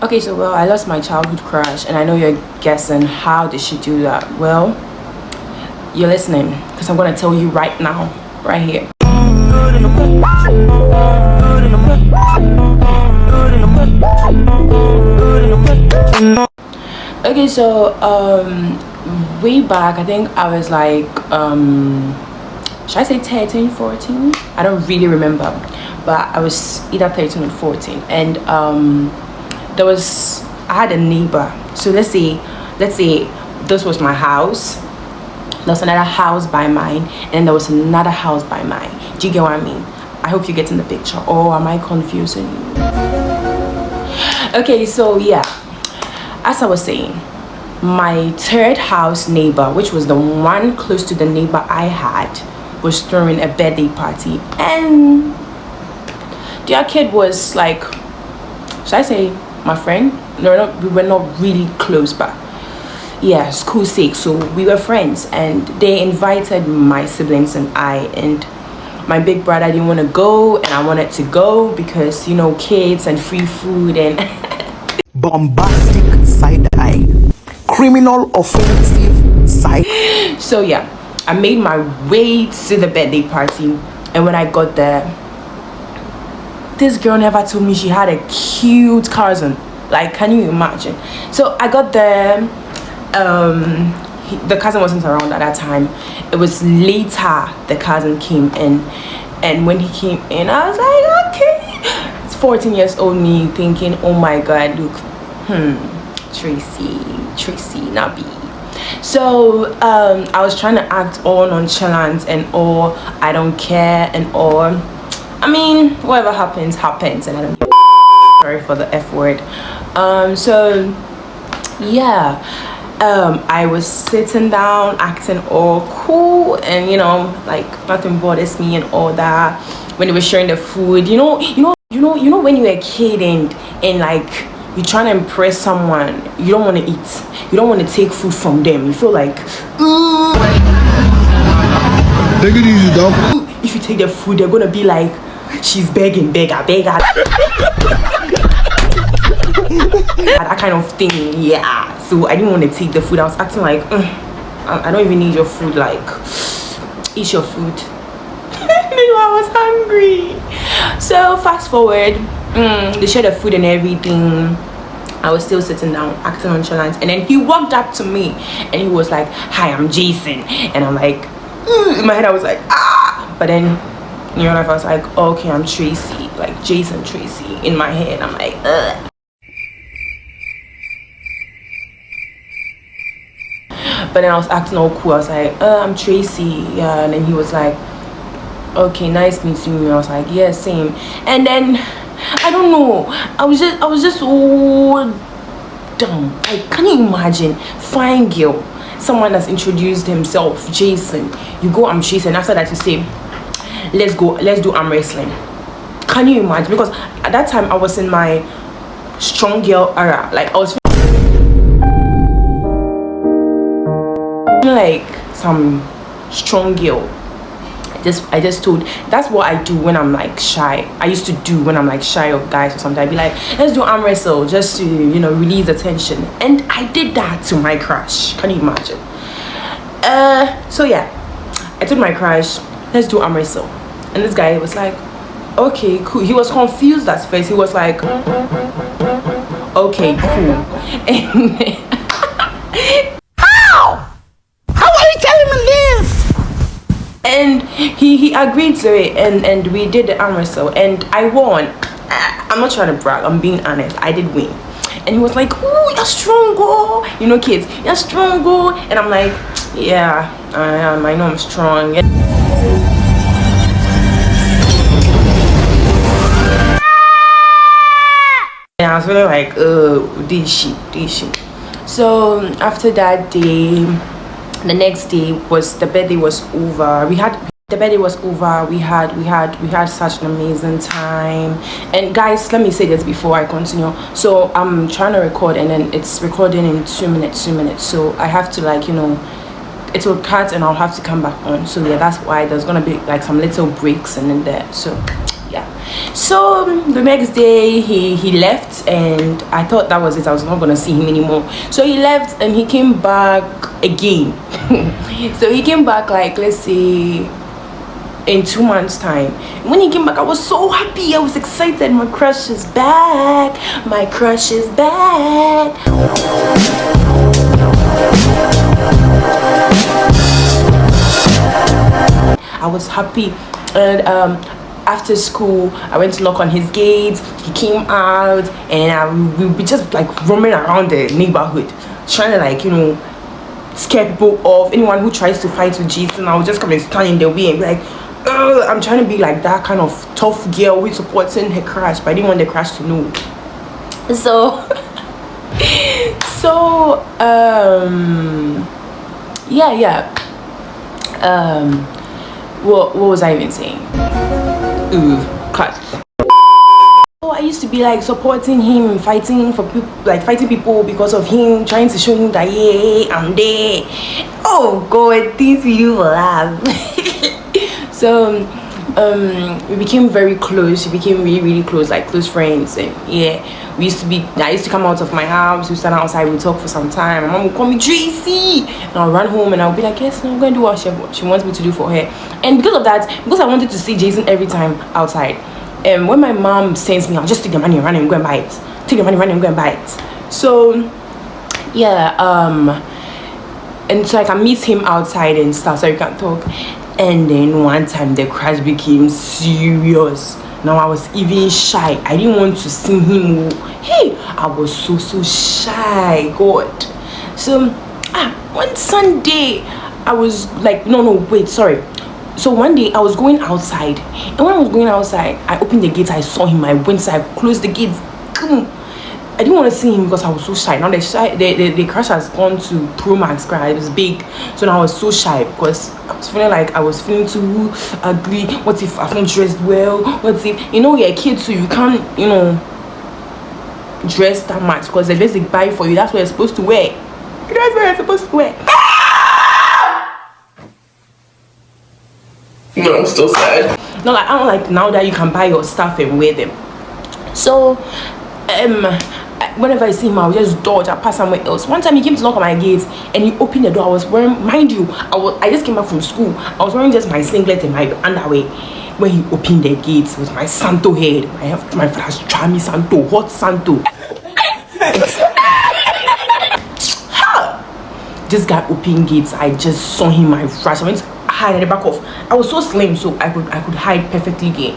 Okay, so well, I lost my childhood crush, and I know you're guessing how did she do that. Well, you're listening, because I'm gonna tell you right now, right here. Okay, so way back, I think I was like should I say 13, 14? I don't really remember, but I was either 13 or 14, and I had a neighbor. So let's say this was my house. There was another house by mine, and there was another house by mine. Do you get what I mean? I hope you're getting the picture. Or am I confusing you? Okay, so yeah, as I was saying, my third house neighbor, which was the one close to the neighbor I had, was throwing a birthday party, and their kid was like, should I say my friend? No, we were not really close, but yeah, school sake, so we were friends, and they invited my siblings and I, and my big brother didn't want to go, and I wanted to go because, you know, kids and free food and bombastic side eye, criminal offensive side. So yeah, I made my way to the birthday party, and when I got there, this girl never told me she had a cute cousin. Like, can you imagine? So I got there, the cousin wasn't around at that time. It was later the cousin came in, and when he came in, I was like, okay. It's 14 years old me thinking, oh my god, look, Tracy, Nabi. So I was trying to act all nonchalant and all I don't care and all. I mean, whatever happens, and I don't sorry for the F word. So yeah, I was sitting down acting all cool, and you know, like nothing bothers me and all that. When they were sharing the food, you know when you're a kid and like you're trying to impress someone, you don't want to eat, you don't want to take food from them, you feel like Take it easy, dog. if you take their food, they're gonna be like, she's begging, beggar. That kind of thing, yeah. So I didn't want to take the food. I was acting like, I don't even need your food. Like, eat your food. I was hungry. So fast forward, they shared the food and everything. I was still sitting down, acting nonchalant, and then he walked up to me, and he was like, "Hi, I'm Jason," and I'm like, in my head, I was like, ah, but then. You know, I was like, oh, okay, I'm Tracy, like Jason Tracy. In my head, I'm like, ugh. But then I was acting all cool. I was like, I'm Tracy, yeah. And then he was like, okay, nice meeting you. I was like, yeah, same. And then I don't know. I was just so dumb. Like, can you imagine? Fine girl, someone that's introduced himself, Jason. You go, I'm Jason. After that, you say, let's do arm wrestling. Can you imagine? Because at that time I was in my strong girl era. Like, I was like some strong girl. I just told, that's what I do when I'm like shy. I used to do when I'm like shy of guys or something. I'd be like, let's do arm wrestle just to, you know, release the tension. And I did that to my crush. Can you imagine? So yeah, I told my crush, let's do arm wrestle. And this guy was like, okay, cool. He was confused at first. He was like, okay, cool. And How are you telling me this? And he agreed to it, and we did the arm wrestle, and I won. I'm not trying to brag, I'm being honest. I did win. And he was like, oh, you're strong, girl. You know, kids, you're strong, girl. And I'm like, yeah, I am. I know I'm strong. And I was really like, oh, did she? So after that day, the next day was the birthday was over. We had such an amazing time. And guys, let me say this before I continue. So I'm trying to record, and then it's recording in 2 minutes. So I have to, like, you know, it will cut and I'll have to come back on. So yeah, that's why there's gonna be like some little breaks and in there. So yeah, So the next day he left, and I thought that was it. I was not gonna see him anymore. So he left and he came back again. So he came back, like, let's say in 2 months time. When he came back, I was so happy. I was excited. My crush is back. My crush is back. I was happy. And after school, I went to knock on his gate. He came out, and we were just like roaming around the neighborhood, trying to, like, you know, scare people off. Anyone who tries to fight with Jason, I would just come and stand in the way and be like, I'm trying to be like that kind of tough girl who's supporting her crush, but I didn't want the crush to know. So what was I even saying? Cut. So I used to be like supporting him and fighting for people, like fighting people because of him, trying to show him that, yeah, I'm there. Oh God, these people laugh. So we became very close. We became really close, like close friends. And yeah, I used to come out of my house, we stand outside, we talk for some time. My mom would call me Tracy, and I'll run home and I'll be like, yes, no, I'm gonna do what she wants me to do for her. And because of that, because I wanted to see Jason every time outside, and when my mom sends me, I'll just take the money and run and go and buy it. Take the money, run and go and buy it. So yeah, and so I can meet him outside and stuff, so we can talk. And then one time the crush became serious. Now I was even shy. I didn't want to see him. Hey, I was so shy. God. So one Sunday I was like, wait, sorry. So one day I was going outside, and when I was going outside, I opened the gate. I saw him. I went inside, closed the gates. I didn't want to see him because I was so shy. Now the crush has gone to Pro Max, cry. It was big, so now I was so shy because I was feeling like I was feeling too ugly. What if I've not dressed well? What if, you're a kid, so you can't, dress that much because the dress they buy for you, that's what you're supposed to wear. That's what you're supposed to wear. No, I'm still sad. No, like I don't like now that you can buy your stuff and wear them. So whenever I see him, I'll just dodge. I'll pass somewhere else. One time he came to knock on my gate and he opened the door. I was wearing, mind you, I just came back from school. I was wearing just my singlet and my underwear. When he opened the gate, it was my Santo head. My flash charmy Santo, hot Santo. This guy opened gates. I just saw him. I rushed. I went to hide at the back of. I was so slim, so I could hide perfectly.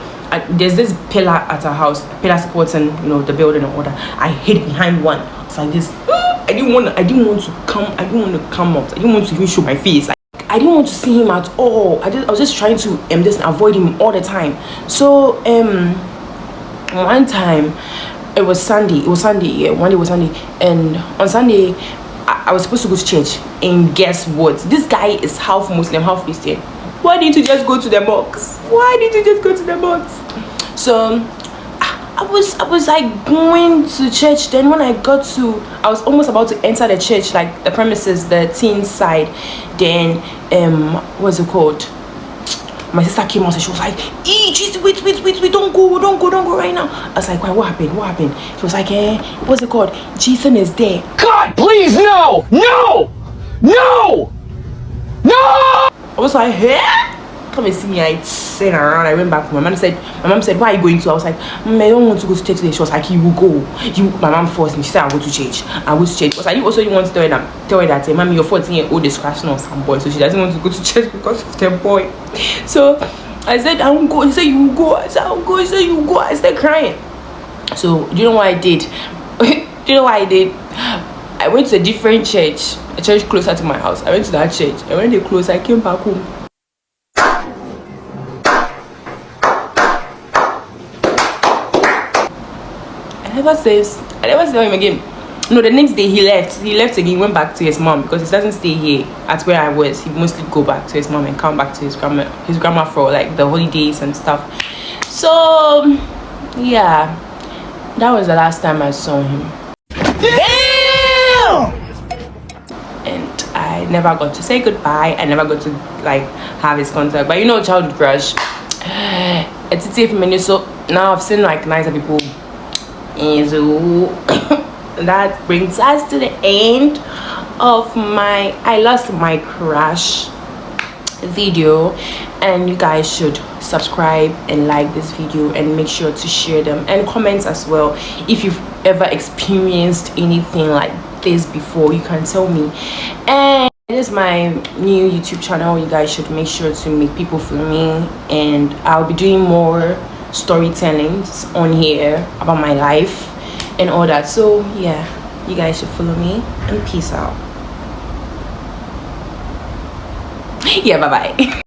There's this pillar at our house, pillar supporting, the building and all that. I hid behind one. It's like this. I didn't want to come out. I didn't want to even show my face. Like, I didn't want to see him at all. I was just trying to just avoid him all the time. So one time it was Sunday. Yeah, one day was Sunday, and on Sunday I was supposed to go to church. And guess what? This guy is half Muslim, half Christian. Why didn't you just go to the mosque? So I was like going to church. Then when I was almost about to enter the church, like the premises, the teen side. Then what's it called? My sister came out and she was like, Jesus, wait, don't go right now. I was like, what happened? She was like, what's it called? Jason is there. God, please, no! I was like, hey, come and see me. I turned around. I went back. My mom said, why are you going to? I was like, I don't want to go to church today. She was like, you will go. My mom forced me. She said, I'll go to church. Because I also didn't want to tell her that, mommy, your 14-year-old is crashing on some boy, so she doesn't want to go to church because of the boy. So I said, I won't go. She said, you will go. I said, I'll go. She said, you will go. I started crying. So do you know what I did? I went to a different church, a church closer to my house. I went to that church, and when they closed, I came back home. I never saw him again. No, the next day he left again. He went back to his mom because he doesn't stay here at where I was. He mostly go back to his mom and come back to his grandma for like the holidays and stuff. So yeah, that was the last time I saw him. Damn! And I never got to say goodbye. I never got to like have his contact. But childhood crush. It's safe, so now I've seen like nicer people, and so that brings us to the end of my I lost my crush video. And you guys should subscribe and like this video, and make sure to share them and comment as well. If you've ever experienced anything like this before, you can tell me. And this is my new YouTube channel. You guys should make sure to make people feel me, and I'll be doing more storytellings on here about my life and all that. So yeah, you guys should follow me, and peace out. Yeah, bye bye.